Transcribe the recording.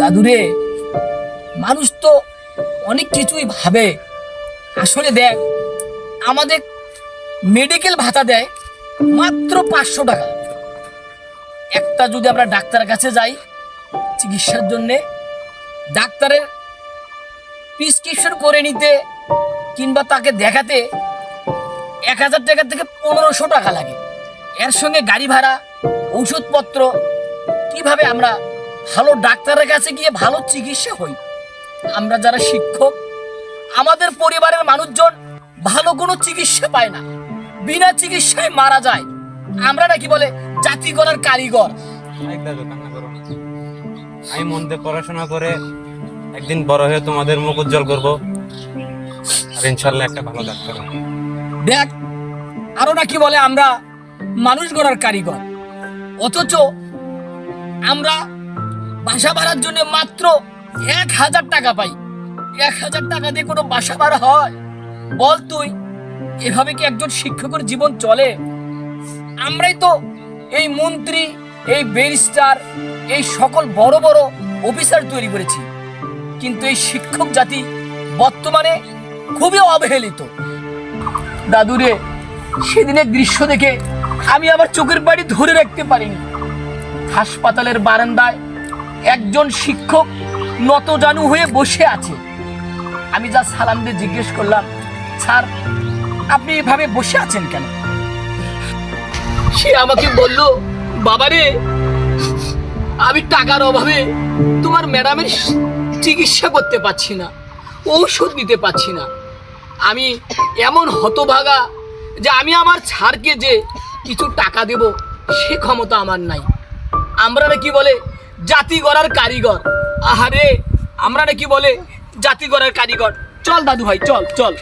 দাদুরে, মানুষ তো অনেক কিছুই ভাবে। আসলে দেখ, আমাদের মেডিকেল ভাতা দেয় মাত্র 500 টাকা। একটা যদি আমরা ডাক্তারের কাছে যাই চিকিৎসার জন্যে, ডাক্তারের প্রেসক্রিপশন করে নিতে কিংবা তাকে দেখাতে 1000 টাকা থেকে 1500 টাকা লাগে। এর সঙ্গে গাড়ি ভাড়া, ঔষধপত্র, কিভাবে আমরা ভালো ডাক্তারের কাছে গিয়ে ভালো চিকিৎসা হই? আমরা যারা শিক্ষক, আমাদের পরিবারের মানুষজন ভালো কোনো চিকিৎসা পায় না, বিনা চিকিৎসায় মারা যায়। আমরা নাকি বলে জাতি গড়ার কারিগর। আমি মন দিয়ে পড়াশোনা করে একদিন বড় হয়ে তোমাদের মুখ উজ্জ্বল করবো, আর ইনশাল্লাহ একটা ভালো ডাক্তার হবো। দেখ, আরো নাকি বলে আমরা মানুষ গড়ার কারিগর, অথচ আমরা বাসা ভাড়ার জন্য মাত্র 1000 টাকা পাই। 1000 টাকা দিয়ে কোনো বাসা ভাড়া হয়? বল তুই, এভাবে কি একজন শিক্ষকের জীবন চলে? আমরাই তো এই মন্ত্রী, এই ব্যারিস্টার, এই সকল বড় বড় অফিসার তৈরি করেছি, কিন্তু এই শিক্ষক জাতি বর্তমানে খুবই অবহেলিত। দাদুরে, সেদিনের দৃশ্য দেখে আমি আমার চোখের পানি ধরে রাখতে পারিনি। হাসপাতালের বারান্দায় একজন শিক্ষক নতজানু হয়ে বসে আছে। আমি যা সালাম দিয়ে জিজ্ঞেস করলাম, স্যার আপনি এভাবে বসে আছেন কেন? সে আমাকে বলল, বাবারে, আমি টাকার অভাবে তোমার ম্যাডামের চিকিৎসা করতে পারছি না, ঔষধ নিতে পারছি না। আমি এমন হতভাগা যে আমি আমার স্যারকে যে কিছু টাকা দেব সে ক্ষমতা আমার নাই। আমরা নাকি বলে জাতি গড়ার কারিগর। আহারে, আমরা নাকি বলে জাতি গড়ার কারিগর। চল দাদু ভাই, চল চল।